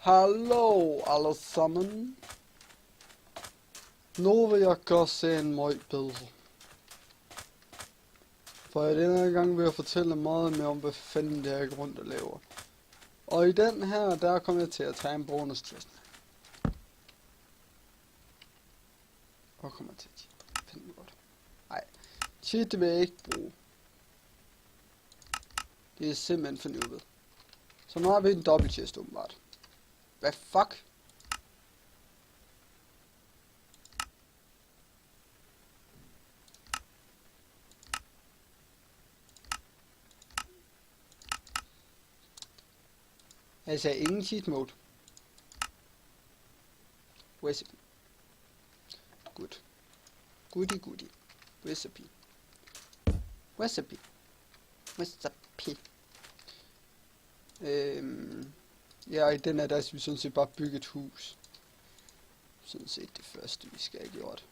Hallo alle sammen. Nu vil jeg gøre sagen meget bedre. For i denne gang vil jeg fortælle meget mere om, hvad fanden det er, jeg rundt og laver. Og i den her, der kommer jeg til at tage en bonus test. Hvor kommer jeg til at finde mig godt? Nej, cheat vil jeg ikke bruge. Det er simpelthen for nødvendigt. Så nu har vi en dobbelt chest åbenbart. Hvad fuck? Jeg sagde ingen cheat mode. Recipe. Good. Goody. Recipe. Ja, i den her der skal vi sådan set bare bygge et hus. Sådan set det første vi skal have gjort.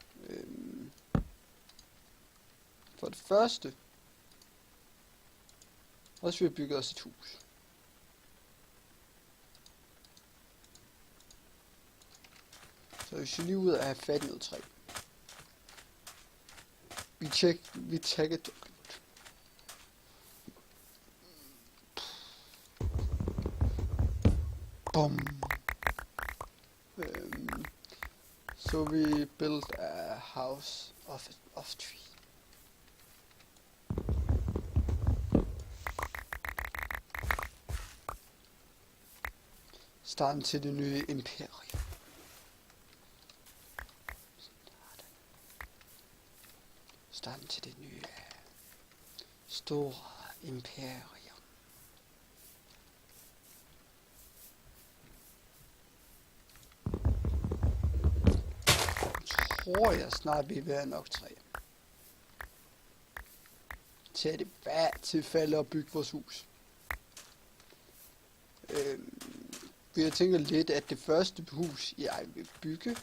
For det første, så skal vi bygge os et hus. Så vi skal lige ud og have fat i noget træ. Vi tagger det. Bum. So we built a house of tree. Starten til det nye imperium. Starten til det nye store imperium. Tror jeg snart vi vil have nok træ til at det hvert tilfælde at bygge vores hus. Jeg tænker lidt, at det første hus jeg vil bygge,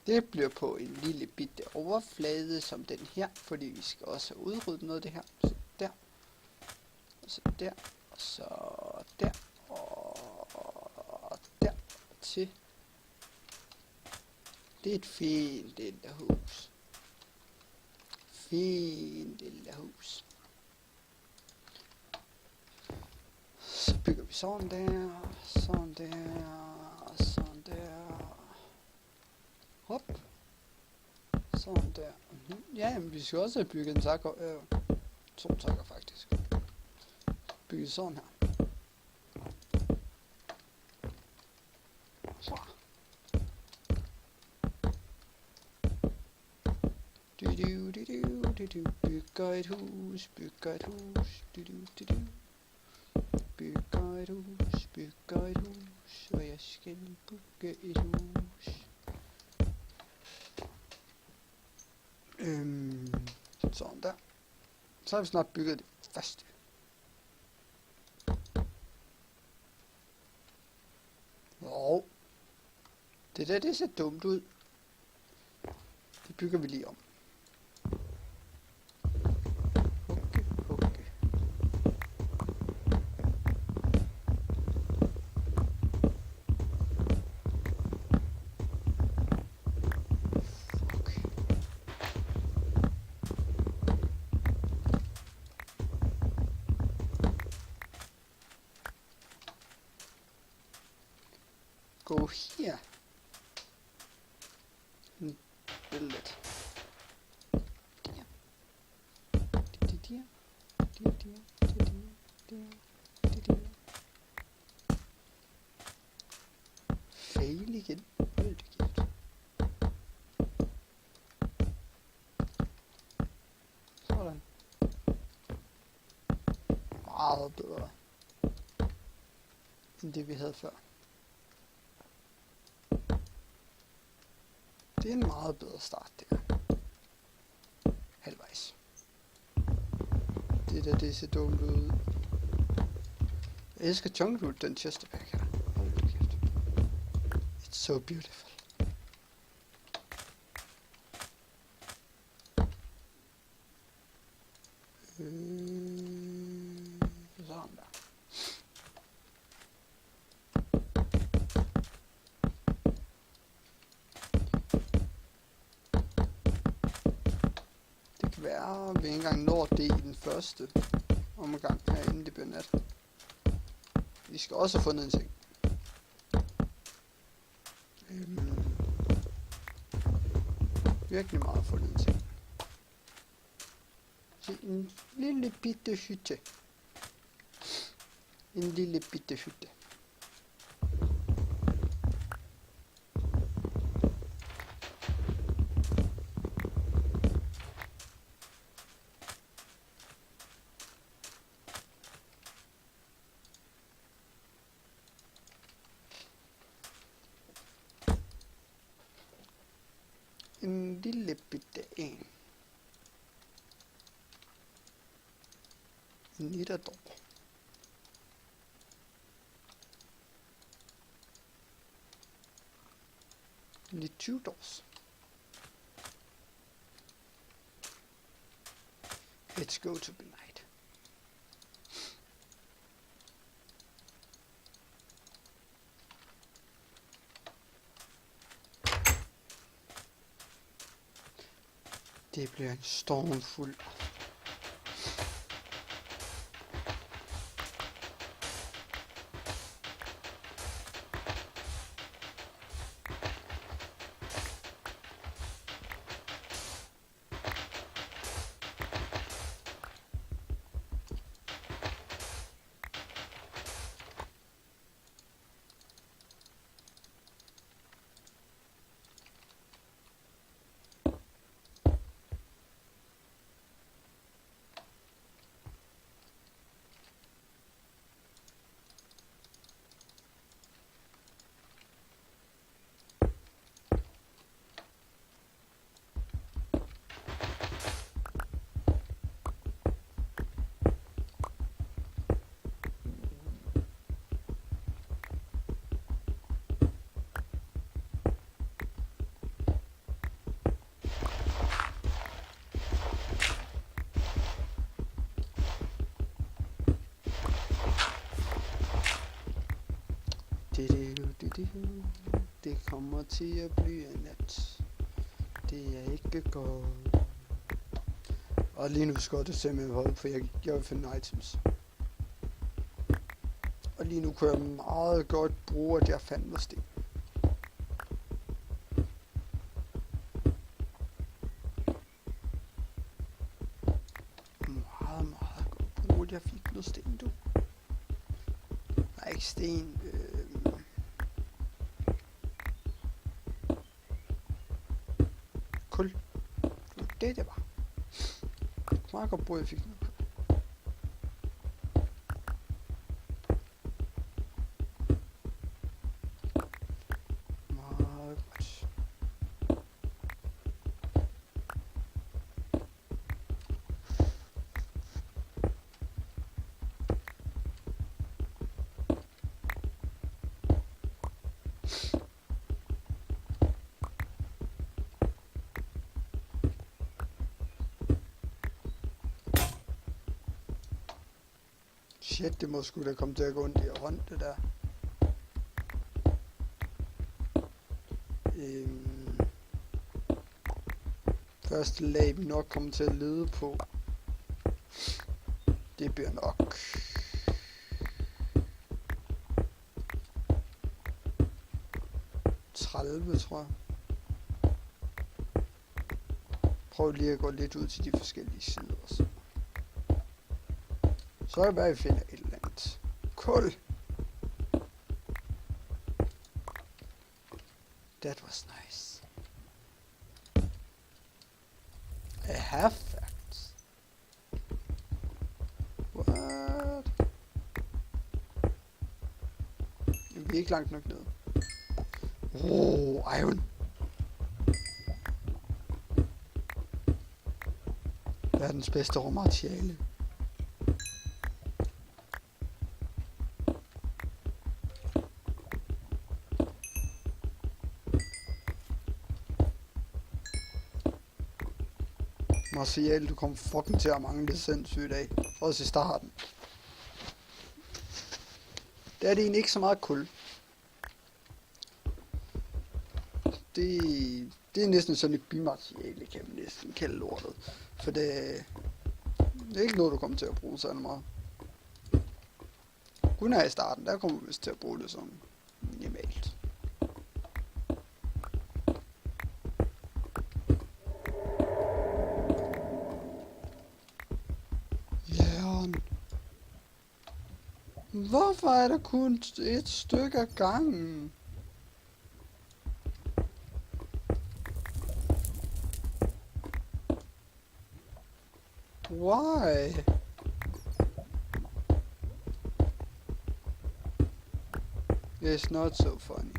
det bliver på en lille bitte overflade som den her, fordi vi skal også have udryddet noget af det her. Så der, og så der, og så der, og der til. Det er et fint lille hus. Så bygger vi sådan der, sådan der, sådan der. Hop. Sådan der. Ja, men vi skal også have bygget en takker. 2 takker faktisk. Bygge sådan her. Bygger et hus. Bygger et hus. Og jeg skal bygge et hus. Sådan der. Så har vi snart bygget det første. Det der, det ser dumt ud. Det bygger vi lige om. Okay. Gå her. Bildet. Fail igen. Sådan. Meget bedre end det vi havde før. Det er en meget bedre start der. Halvvejs. Det der, det ser dumt ud. Jeg elsker Jungle Root, den chesterpack her. Hold da kæft. It's so beautiful. Sådan der. desværre vi ikke engang når det i den første omgang her, inden det bliver nat. Vi skal også have fundet en ting. Virkelig meget fundet en ting. Se, en lille bitte hytte. En lille bitte hytte. En lille bitte en. En nitterdår. Lidt 20 dårs. Let's go to the night. Det bliver en stormfuld. Det kommer til at blive en nat. Det er ikke godt. Og lige nu skal det simpelthen holde, for jeg vil finde items. Og lige nu kunne jeg meget godt bruge, at jeg fandt noget sten. Meget godt bruge, at jeg fik noget sten, du. Nej, ikke sten. Kul. Det var. Meget godt bruge, at jeg fik noget kul. Meget godt. Shit, det må sgu da komme til at gå ondt i rundt, det der. Første lag, vi nok kommer til at lede på, det bliver nok 30, tror jeg. Prøv lige at gå lidt ud til de forskellige sider også. Så er det bare, at vi finder et eller andet kul. That was nice. I have facts. What? Vi er ikke langt nok ned. Iron. Verdens bedste råmateriale. Materiale, du kommer fucking til at mangle det sindssygt af. Også i starten. Det er det egentlig ikke så meget kul. Det Det er næsten sådan et bymateriale, kan man næsten kalde lortet. For det er ikke noget, du kommer til at bruge sådan meget. Kun her i starten, der kommer vi vist til at bruge det sådan minimalt. Jern. Hvorfor er der kun et stykke af gangen? Why? It's not so funny.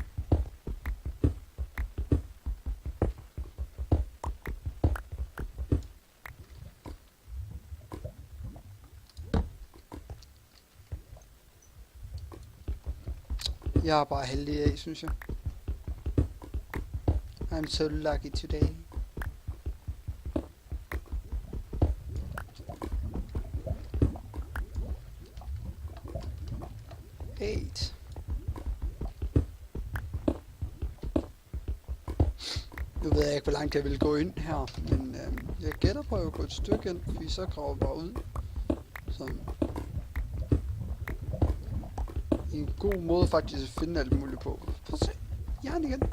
Jeg er bare heldig af, synes jeg. I'm so lucky today. Eight. Nu ved jeg ikke, hvor langt jeg vil gå ind her, men jeg gætter på, at jeg vil gå et stykke ind, fordi så graver bare ud. Sådan. En god måde faktisk at finde alt muligt på. Prøv at se. Jern igen.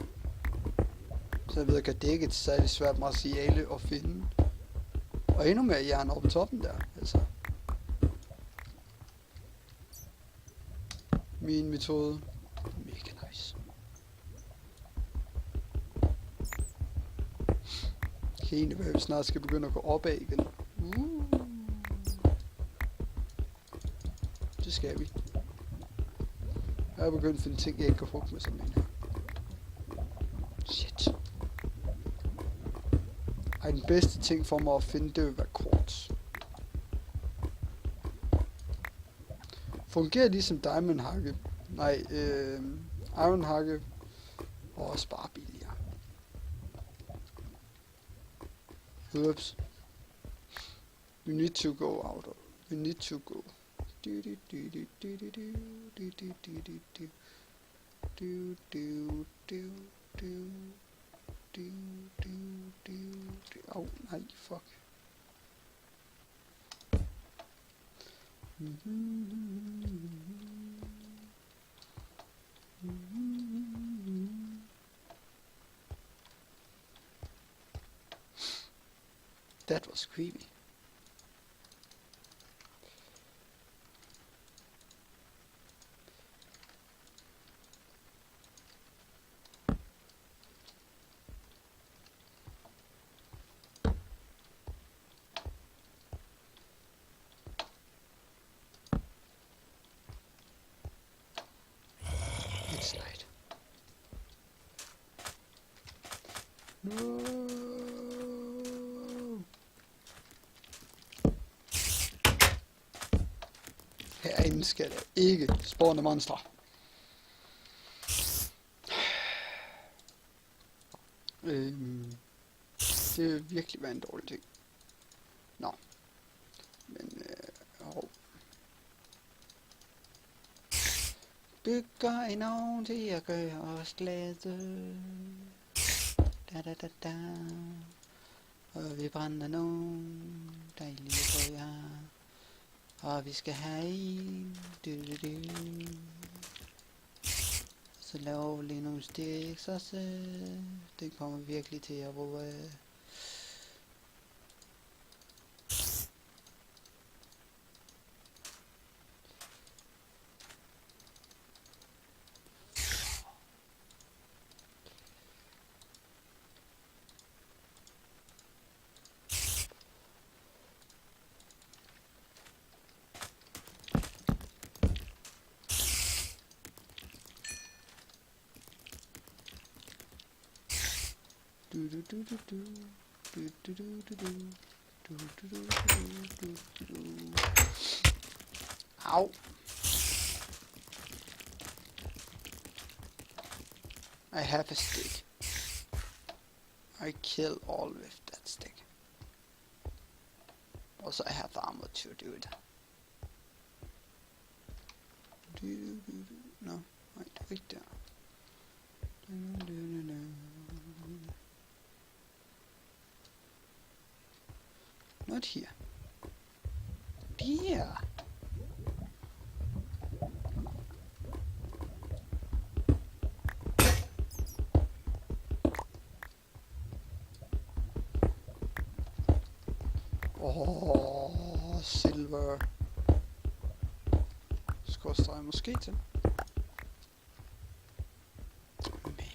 Så jeg ved, at det ikke er et særligt svært materiale at finde. Og endnu mere jern over toppen der, altså. Min metode. Mega nice. Kan egentlig være, at vi snart skal begynde at gå opad igen. Det skal vi. Jeg er begyndt at finde ting, jeg ikke kan hugge med sådan en her. Shit. Ej, den bedste ting for mig at finde, det vil være quartz. Fungerer ligesom diamond hakke. Nej, iron hakke. Og også bare billigere. Oops. You need to go out of. You need to go. Au, nej, fuck. That was creepy. It's light. No. Herinde skal der ikke spawne monster. Det vil virkelig være en dårlig ting. Nå. Men, bygger en ovn til at gøre os glade. Da da da da. Og vi brænder nogle dejlige frøer. Og vi skal have en. Så laver vi lige nogle stiks også. Det kommer virkelig til at bruge. Ow. I have a stick. I kill all with that stick. Also I have armor to do it. No, right there. not here. Dear. Silver. Skorstræk måske til. Maybe.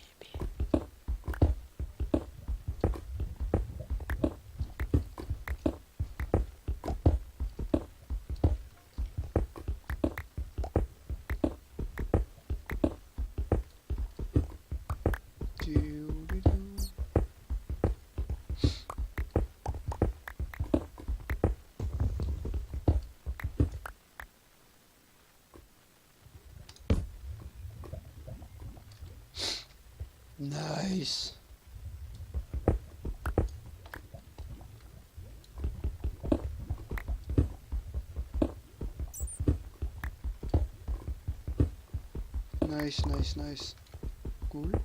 Nice. Nice. Guld.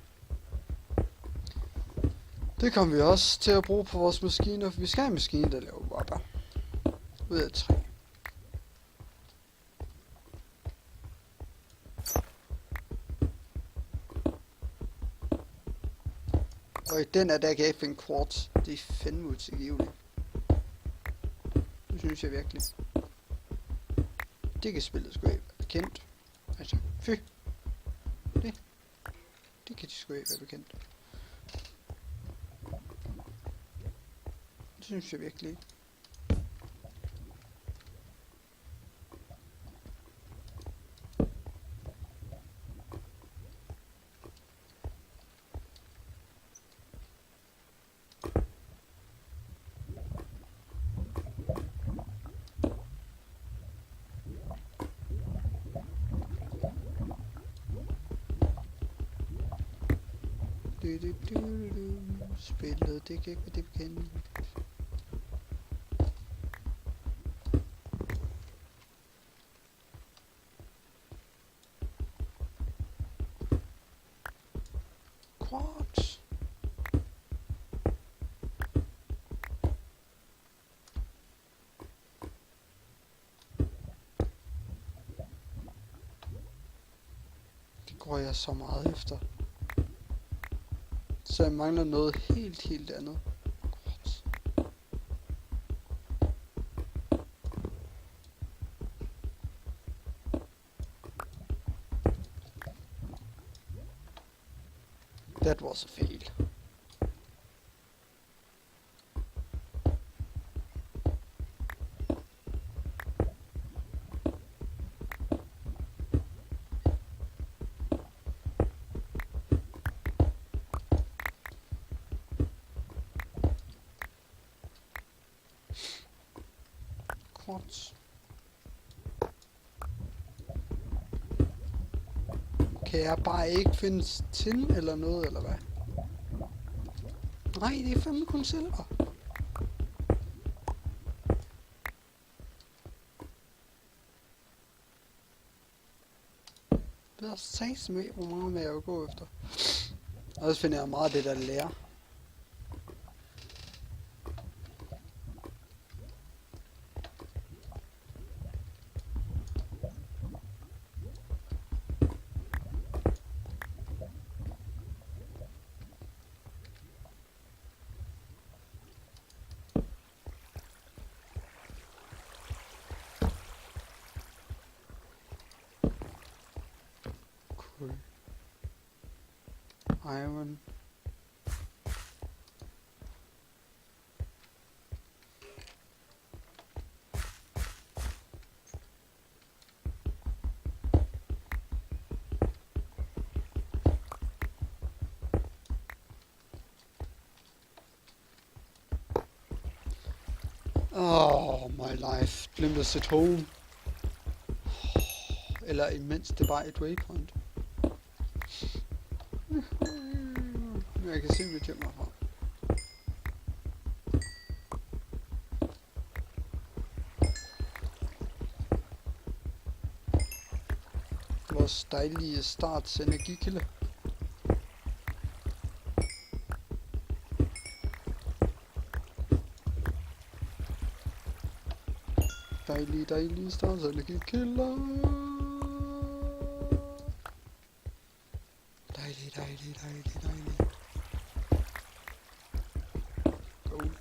Det kommer vi også til at bruge på vores maskiner, for vi skal have en maskine, der laver wapper. Ud af 3. Og i den er der kan jeg finde quartz. Det er fandme utilgiveligt. Det synes jeg virkelig. Det kan spillet sgu ikke være bekendt. Altså, fy. Det kan de sgu ikke være bekendt. Det synes jeg virkelig ikke. Spillet, det kan ikke være det bekendte. Quartz. Det går jeg så meget efter. Så jeg mangler noget helt andet. Quartz. That was a fail. Quartz. Kan jeg bare ikke finde tin eller noget, eller hvad? Nej, det er fandme kun silver. Det er satans med, hvor meget med jeg vil gå efter. Og så finder jeg meget af det der lærer. Iron. Oh, my life. Glemt at sætte home. Eller imens det bare et waypoint. Jeg kan se, hvad jeg mig fra. Vores dejlige starts energikilde. dejlige størrelse, der gik killer. Dejlig. Gold.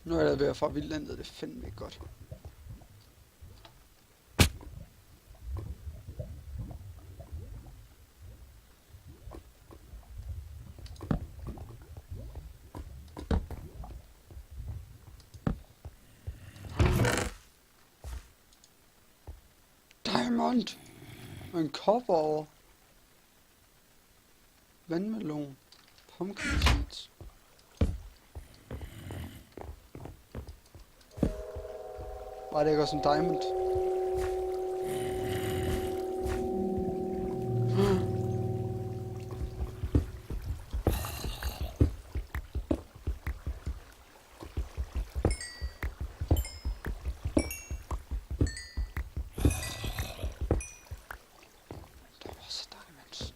Nu er jeg ved at få vildlandet, det er fandme ikke godt. Diamond! Og en kopper over. Vandmelon. Pumpkin seeds. Var det ikke også en diamond? Der var også diamonds.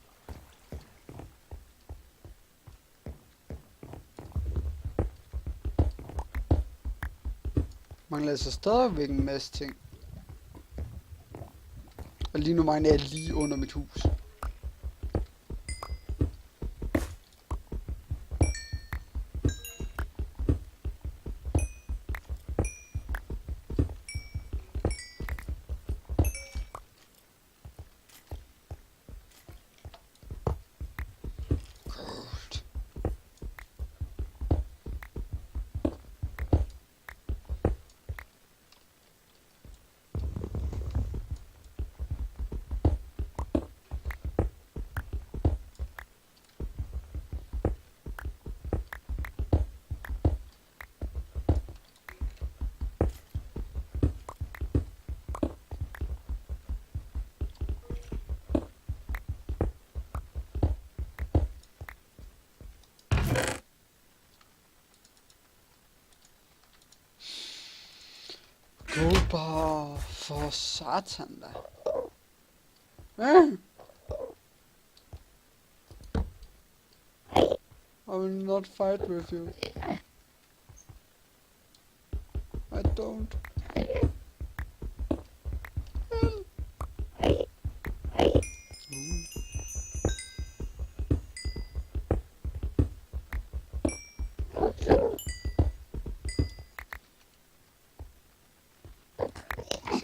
Mangler altså stadigvæk en masse ting. Og lige nu mangler jeg lige under mit hus. Godt. Gå bare for satan da. I will not fight with you. I don't.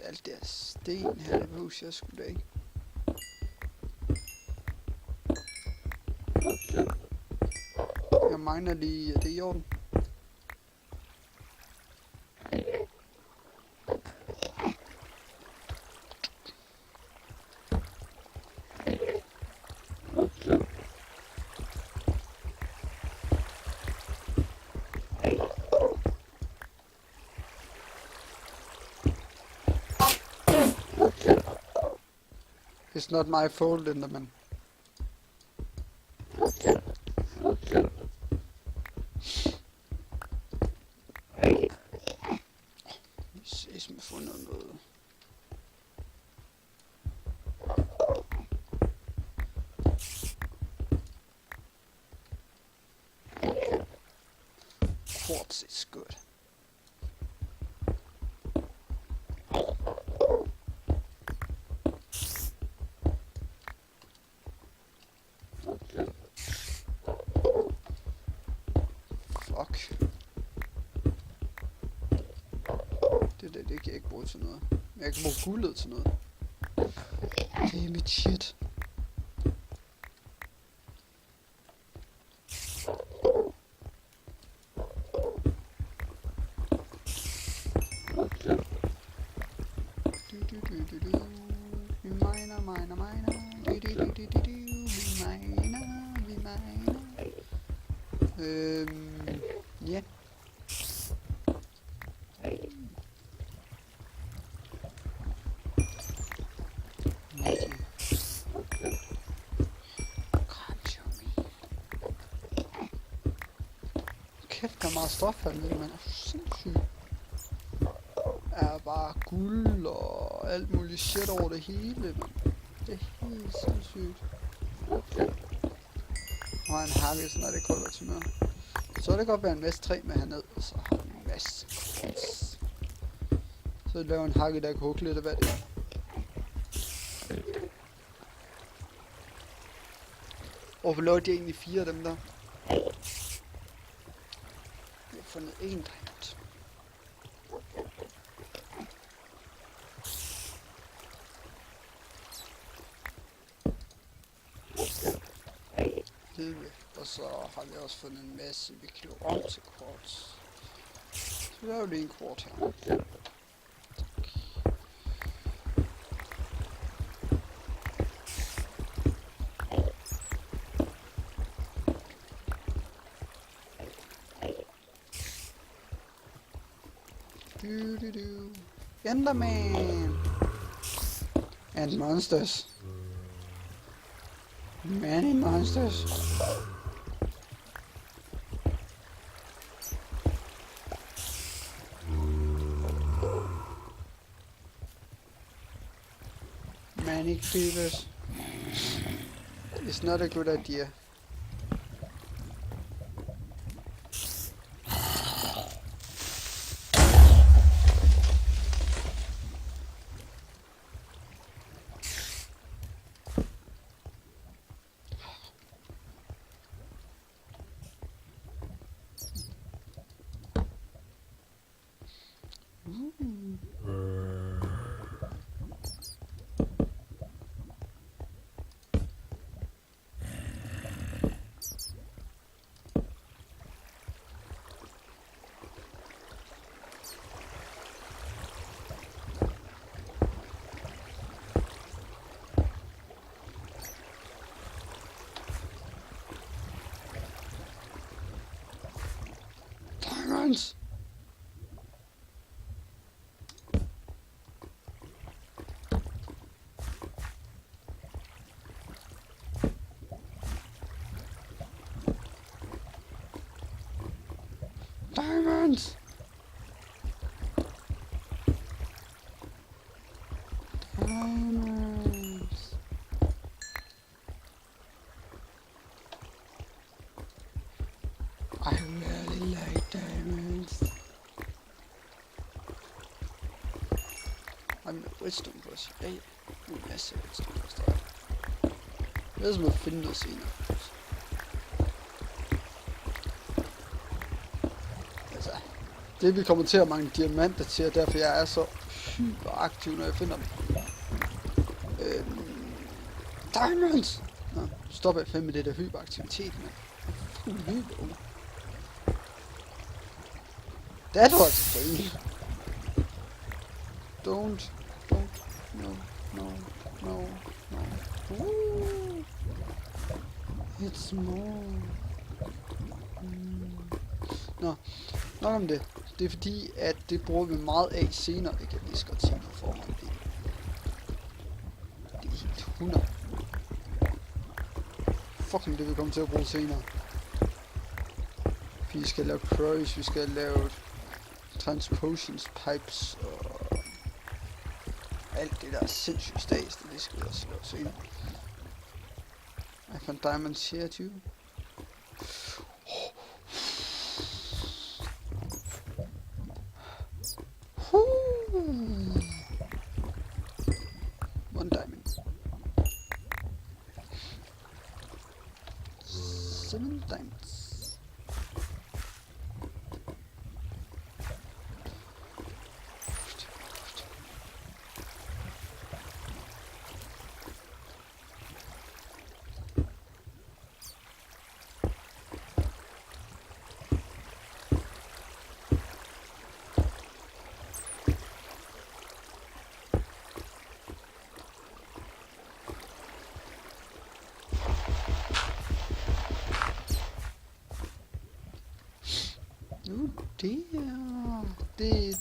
Alt det her sten her, det behøver jeg sgu da ikke. Jeg mangler lige, det er i orden. It's not my fault, Enderman. Vi ses med fundet noget. Quartz is good. Fuck. Det kan jeg ikke bruge til noget. Men jeg kan bruge guldet til noget. Det er mit shit. Vi miner. Vi miner. Ja. kæft, der er meget stof hernede, man er sindssygt. Er bare guld og alt muligt shit over det hele, man. Det er helt sindssygt. Nu har jeg en hakke, sådan er det koldt til mig. Så er det godt være en masse træ med hernede, og så har vi en masse kors. Så laver en hakke, der kan hugge lidt af hvad det er. Hvorfor laver de egentlig 4 af dem der? Jeg har fundet en diamond. Og så har vi også fundet en masse, vi kan lave om til quartz. Så laver vi en kvart her. Du. Enderman! And monsters. Many monsters. Many creepers. It's not a good idea. Diamonds! Diamonds! Diamonds! I really like diamonds. I'm a wisdom brush. Hey, en masse wisdom brush der. Det er som at finde noget senere. Altså, det vi kommer til at mangle diamanter til, og derfor jeg er så hyperaktiv, når jeg finder dem. Diamonds! Nå, stop af med det der hyperaktivitet, mand. Hyper. That was fail. Don't, no. Ooh. It's more. Nå, nok om det. Det er fordi, at det bruger vi meget af senere. Det kan jeg lige så godt sige på forhånd. Det er helt 100. Fucking det vi kommer til at bruge senere. Vi skal lave crows, vi skal lave transpotions pipes og alt det der sindssygt stas, det skal vi også lave senere. I found diamonds here too. One diamond. 7 diamonds.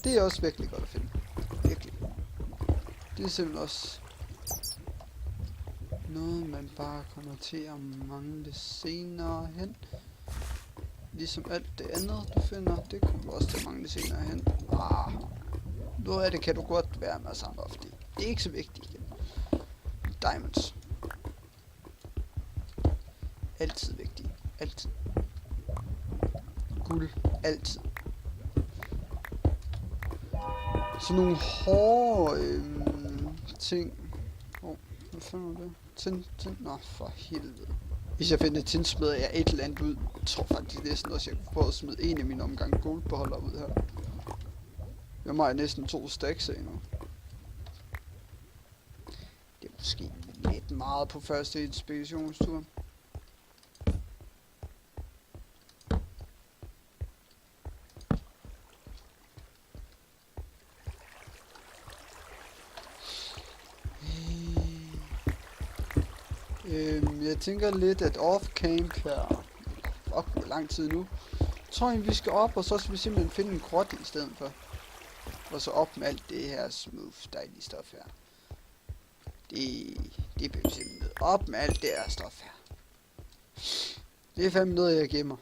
Det er også virkelig godt at finde. Virkelig. Det er simpelthen også noget, man bare kommer til at mangle senere hen. Ligesom alt det andet, du finder, det kommer du også til at mangle senere hen. Noget af det kan du godt være med at samle op, fordi det er ikke så vigtigt igen. Diamonds. Altid vigtigt. Altid. Guld. Altid. Så nogle hårde ting. Hvad fanden var det? Nå, for helvede. Hvis jeg finder tin, smider jeg et eller andet ud. Jeg tror faktisk næsten også, jeg kunne prøve at smide en af mine omgange goldbeholder ud her. Jeg har næsten 2 stacks af nu. Det er måske lidt meget på første ekspeditionstur. Jeg tænker lidt, at off-camp her... hvor lang tid nu. Jeg tror vi skal op, og så skal vi simpelthen finde en grotte i stedet for. Og så op med alt det her smooth, dejlige stof her. Det bliver simpelthen op med alt det her stof her. Det er fandme noget, jeg gemmer.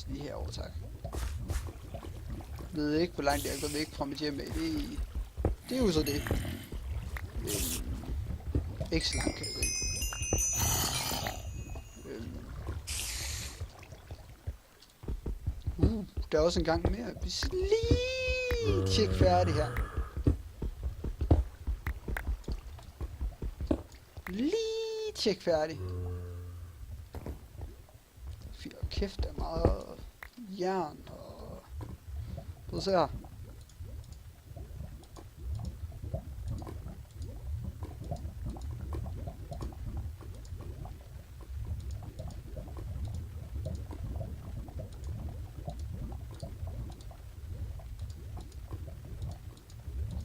Lige herovre, tak. Jeg ved ikke, hvor langt jeg er gået væk fra mit hjem af. Det er jo så det. Ikke så langt, kan jeg se. Der er også en gang mere. Vi skal lige tjekke færdig her. Lige tjekke færdig. Fy og kæft, der er meget jern og... Prøv at se her.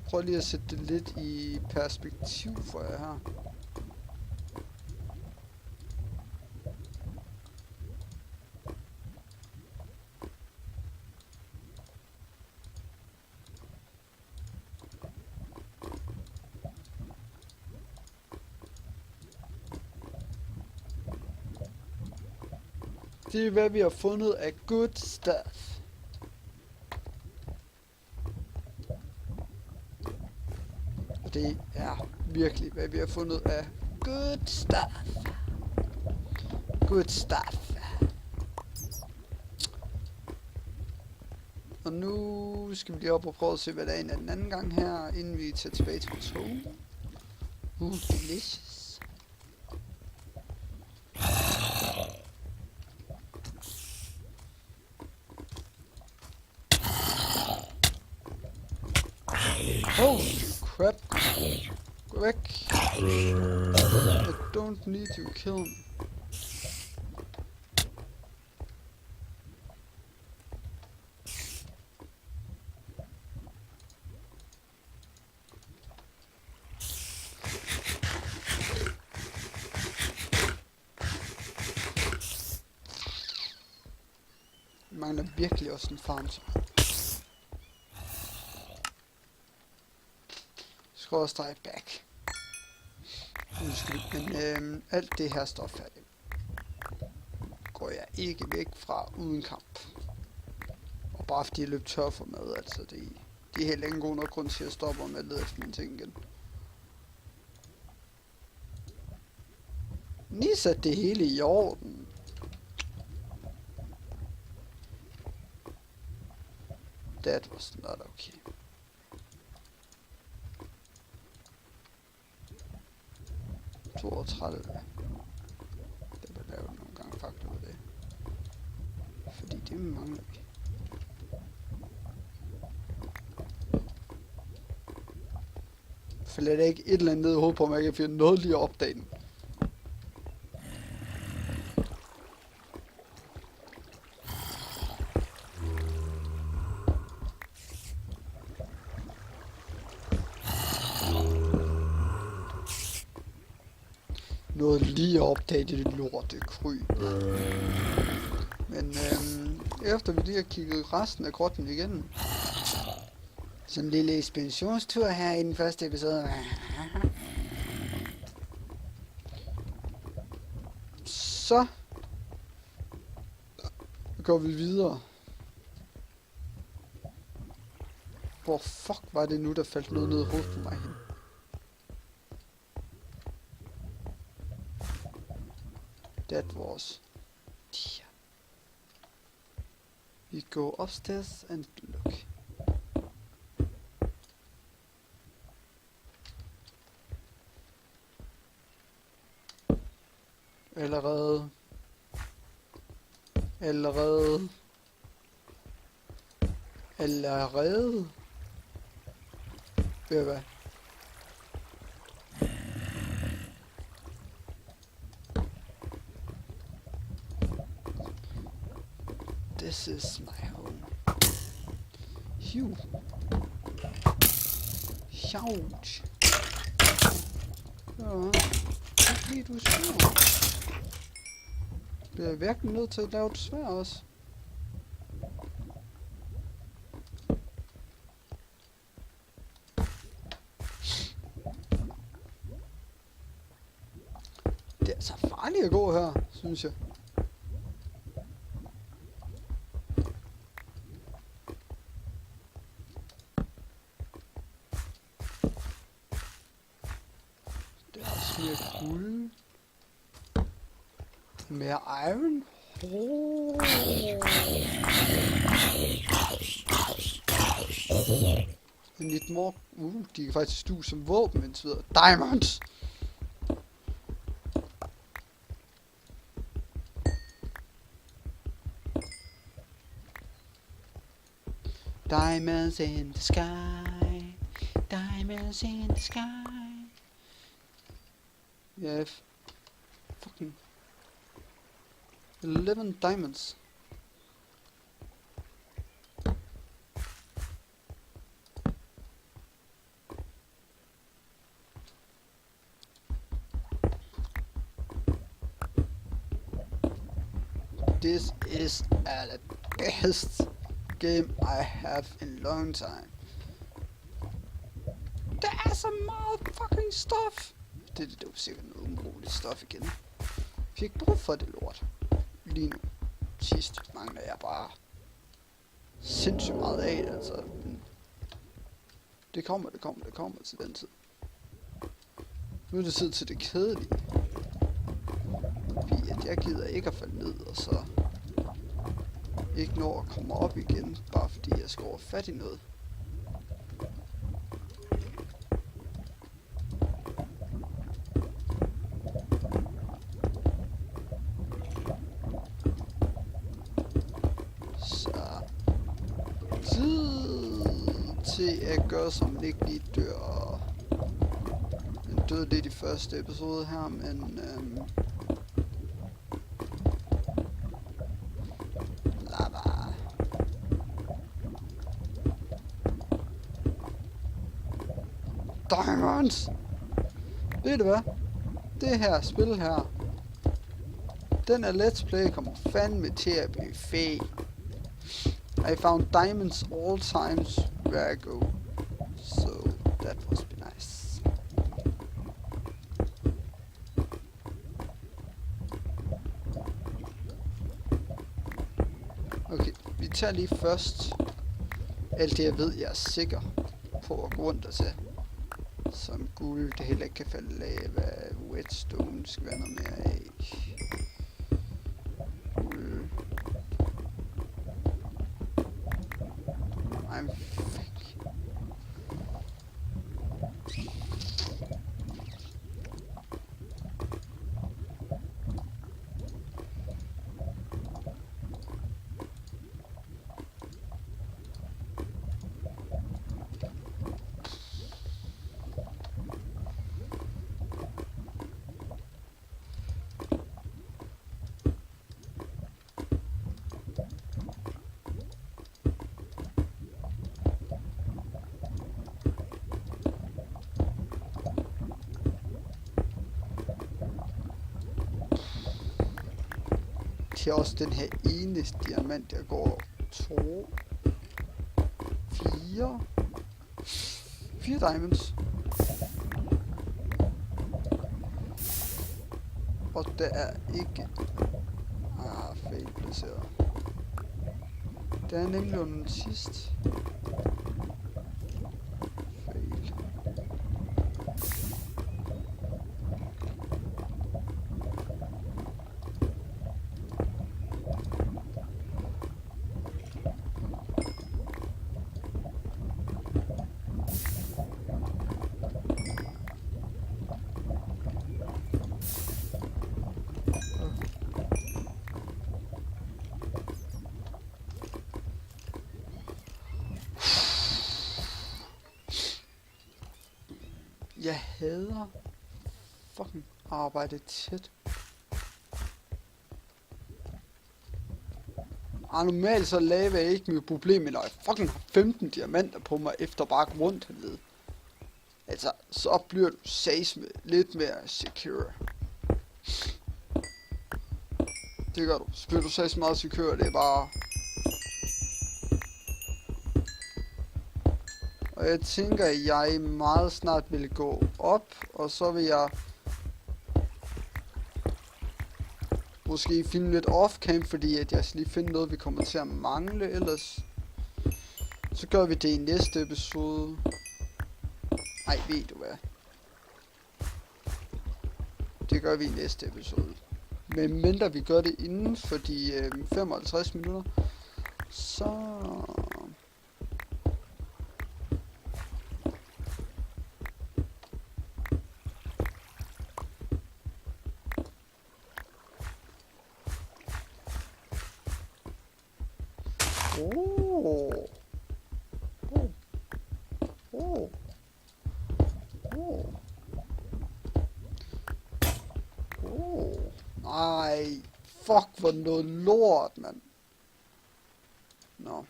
Prøv lige at sætte det lidt i perspektiv for jer her. Det er hvad vi har fundet af good stuff. Og det er virkelig hvad vi har fundet af good stuff. Good stuff. Og nu skal vi lige op og prøve at se hvad der er en anden gang her, inden vi tager tilbage til vores home. Delicious. Holy crap. Gå væk. I don't need to kill me. Vi mangler virkelig også en farm. Skråstreg back. Men alt det her stof her, det går jeg ikke væk fra uden kamp. Og bare fordi jeg løb tør for mad, altså det er heller ingen god nok grund til at stoppe med at lede efter mine ting igen. Lige sat det hele i orden. That was not okay. Det var lavet nogle gange faktisk ud af det. Fordi det mangler vi. Falder der ikke et eller andet ned i hovedet på mig, jeg kan finde noget lige at opdage den. Noget lige at opdage det lorte kryb. Men efter vi lige har kigget resten af grotten igennem. Sådan en lille ekspeditionstur her i den første episode. Så går vi videre. Hvor fuck var det nu, der faldt noget ned i hovedet på mig hen? That was dear. We go upstairs and look. Allerede. Ved du hvad? This is my home. Huge. Huge. Ja, det bliver du svær. Bliver jeg virkelig nødt til at lave det svær også? Det er så farligt at gå her, synes jeg. Det er også mere guld. Mere iron. Oh. I need more. De kan faktisk stue som våben indtil videre. Diamonds! Diamonds in the sky. Diamonds in the sky. Yeah, fucking 11 diamonds. This is the best game I have in a long time. Der er så meget fucking stuff. Det er jo sikkert noget umuligt stuff igen. Vi har ikke brug for det lort. Lige nu. Sidst mangler jeg bare sindssygt meget af det, altså. Det kommer til den tid. Nu er det tid til det kedelige. Fordi at jeg gider ikke at falde ned, og så ikke nå at komme op igen, bare fordi jeg skal over fat i noget. Så tid til at gøre, som man ikke lige dør. Den døde lidt i første episode her, men Diamonds! Ved du hvad? Det her spil her, den er Let's Play kommer fandme til at blive fed. I found diamonds all times where I go. So that must be nice. Okay, vi tager lige først alt det jeg ved jeg er sikker på at gå rundt og tage. Som guld, det heller ikke kan falde af, hvad whetstone skal være noget mere af. Guld. I'm fake. til også den her ene diamant, der går 2, 4 diamonds. Og der er ikke... fail placeret. Der er nemlig under den sidste. Fail. Jeg hader fucking arbejde tæt. Normalt så laver jeg ikke mit problem, når jeg fucking har 15 diamanter på mig efter bare rundt hernede. Altså, så bliver du med lidt mere secure. Det gør du. Så bliver du meget secure, det er bare... Og jeg tænker, at jeg meget snart vil gå op, og så vil jeg måske filme lidt off-cam, fordi at jeg skal lige finde noget, vi kommer til at mangle, ellers så gør vi det i næste episode. Ej, ved du hvad? Det gør vi i næste episode. Men mindre vi gør det inden for de 55 minutter, så... Ej, fuck, hvor noget lort, mand. Nå.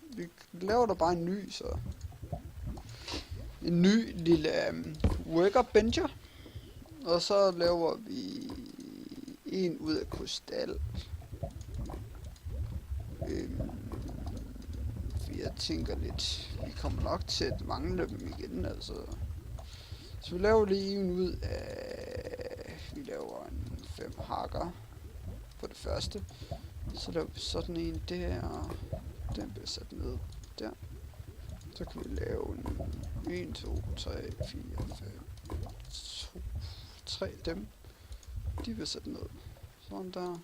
Vi laver da bare en ny, så. En ny lille worker bencher. Og så laver vi en ud af krystal. Jeg tænker lidt, vi kommer nok til at mangle dem igen, altså. Så vi laver lige en ud af, vi laver en 5 hakker på det første. Så laver vi sådan en der, den bliver sat ned der. Så kan vi lave en 1, 2, 3, 4, 5, 2, 3 dem. De bliver sat ned. Sådan der.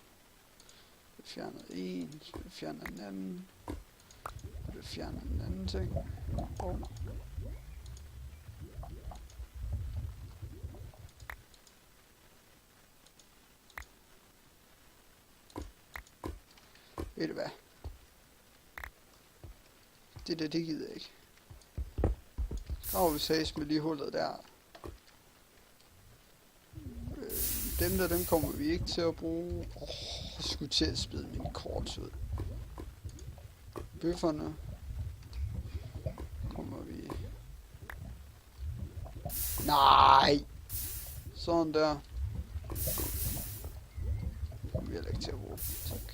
Vi fjerner en, så vi fjerner en anden. Og vi fjerner en anden ting. Bum. Ved du hvad? Det gider jeg ikke. Så har vi sags med lige hullet der. Dem kommer vi ikke til at bruge. Jeg skulle til at spide mine kort ud. Bøfferne kommer vi... Nej! Sådan der. Kommer vi heller ikke til at bruge. Tak.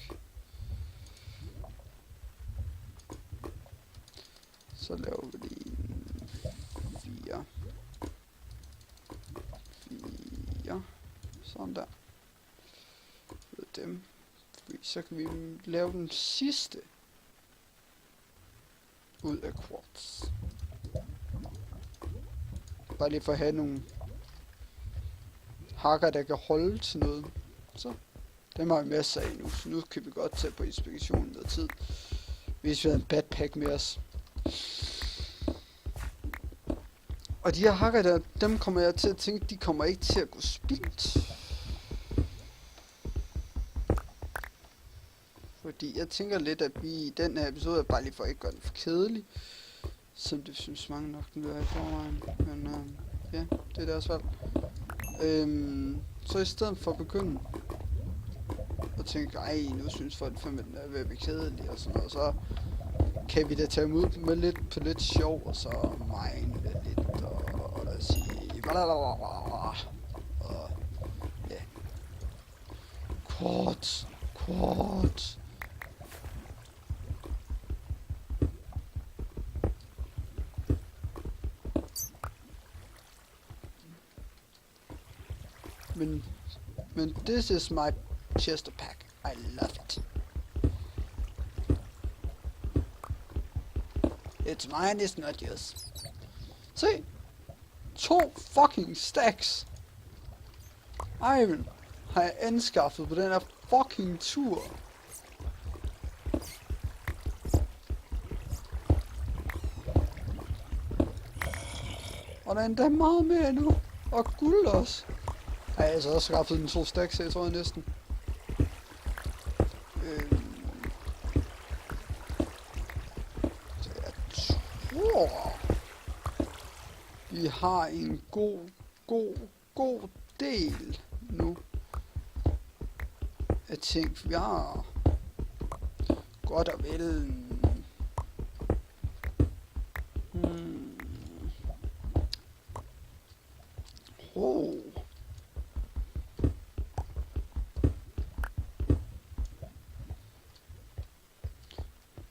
Så laver vi lige en 4. Sådan der. Ved dem. Så kan vi lave den sidste ud af quartz. Bare lige for at have nogle hakker, der kan holde til noget. Så. Dem har vi masser af nu, så nu kan vi godt tage på inspektionen noget tid. Hvis vi havde en backpack med os. Og de her hakker der, dem kommer jeg til at tænke, de kommer ikke til at gå spildt. Fordi jeg tænker lidt, at vi i den her episode, bare lige for at ikke gøre den for kedelig, som det synes mange nok den vil være i forvejen. Men ja, det er deres valg. Så i stedet for at begynde at tænke, ej, nu synes folk at den er ved at blive kedelig og sådan noget, så kan vi da tage ud med lidt på lidt sjov, og så mine det lidt, og sige, og ja, What? Men this is my chester pack. I love it. It's mine, it's not yours. Se! 2 fucking stacks! Iron har jeg anskaffet på den her fucking tur. Og der er endda meget mere nu. Og guld også. Ej, jeg har så også skaffet den 2 stacks, jeg tror jeg næsten. Så jeg tror, vi har en god del nu af ting. Vi har godt og vel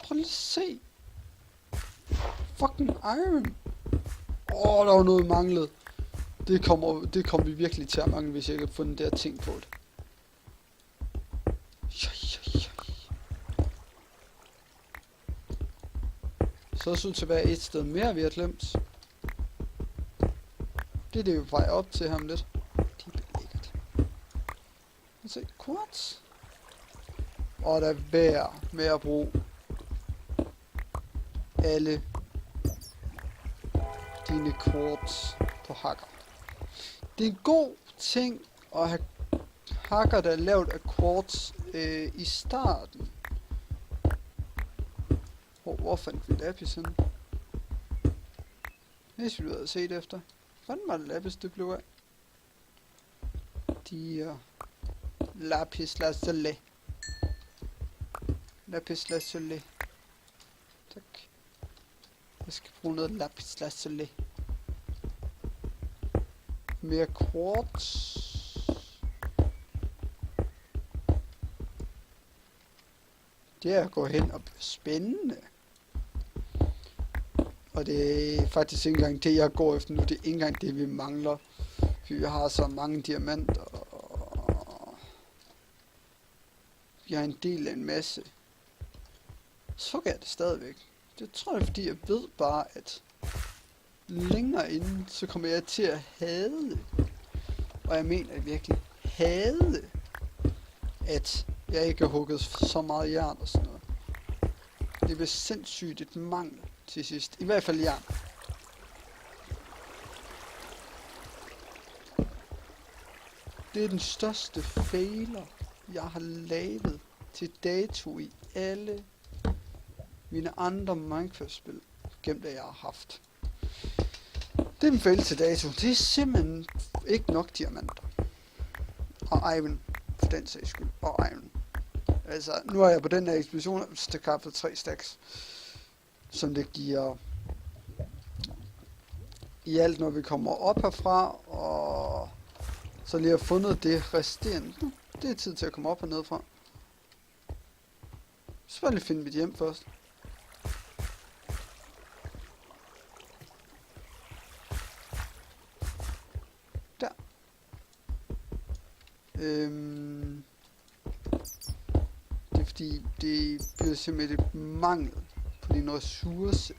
prøv lige at se. Fucking iron. Der var noget manglet. Det kommer vi virkelig til at mangle, hvis jeg ikke har fundet der ting på det. Så ser ud til at være et sted mere, vi har glemt. Det er det, vi er vej op til ham lidt. Det er lækkert. Se, quartz. Og der er værd med at bruge alle dine quartz på hakker. Det er en god ting at have hakker, der er lavet af quartz i starten. Hvor fandt vi lapis henne? Hvis vi havde set efter. Hvordan var det lapis, det blev af? Lapis lazuli. Lapis lazuli. Tak. Jeg skal bruge noget lapis lazuli. Mere quartz. Det er at gå hen og blive spændende. Og det er faktisk ikke engang det, jeg går efter nu. Det er ikke engang det, vi mangler. Vi har så mange diamanter. Og vi har en del af en masse. Så gør jeg det stadigvæk. Det tror jeg, fordi jeg ved bare, at længere inden, så kommer jeg til at hade. Og jeg mener at virkelig hade, at jeg ikke har hugget så meget jern og sådan noget. Det bliver sindssygt et mangel til sidst. I hvert fald jern. Det er den største fejler, jeg har lavet til dato i alle mine andre Minecraft-spil, gennem det jeg har haft. Det er en fejl til dato. Det er simpelthen ikke nok diamanter. Og iron, for den sags skyld. Og iron. Altså, nu er jeg på den her ekspedition skaffet 3 stacks. Som det giver i alt, når vi kommer op herfra. Og så lige har fundet det resterende. Det er tid til at komme op hernede fra. Så vil jeg finde mit hjem først. Der. Det er fordi, det bliver simpelthen et mangel på din ressource.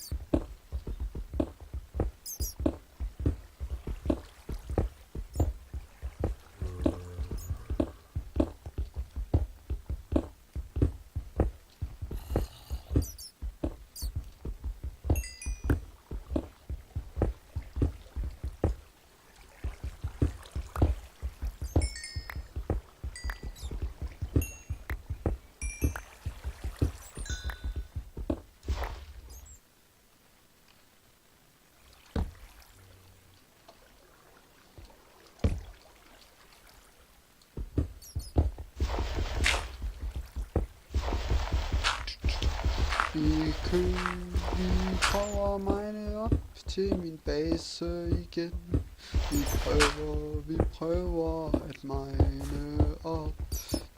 Vi prøver at mine op til min base igen. Vi prøver at mine op.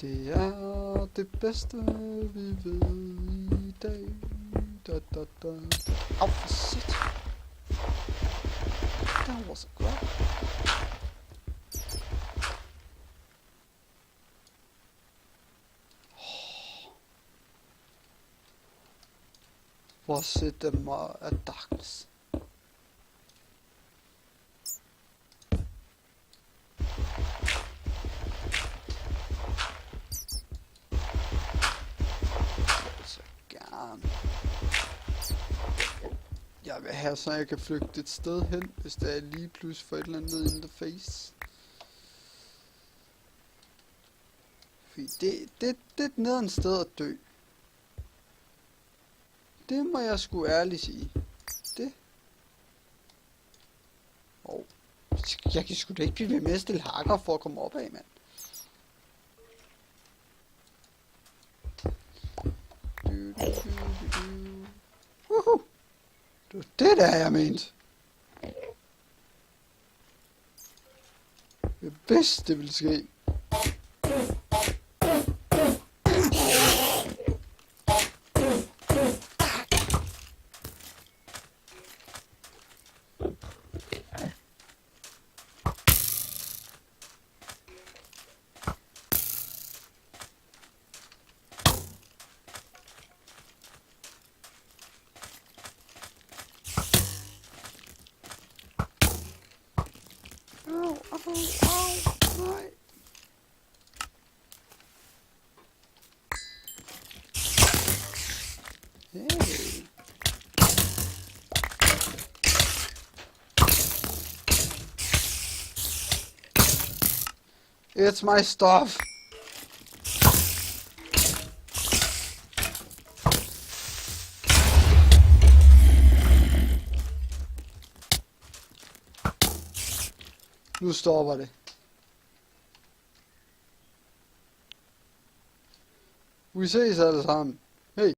Det er det bedste, vi ved i dag. Da, da, da. Au, shit. That was a grab. Was it a darkness? Jeg vil have, så jeg kan flygte et sted hen, hvis der er lige pludselig for et eller andet interface. Fordi det er et nederen sted at dø. Det må jeg sgu ærligt sige. Det. Jeg kan sgu da ikke blive ved med at stille hakker for at komme op af, mand. Woohoo! Det var det der, jeg mente. Jeg vidste, det ville ske. Nej. Hey. It's my stuff. Nu stopper det. Vi ses alle sammen. Hej.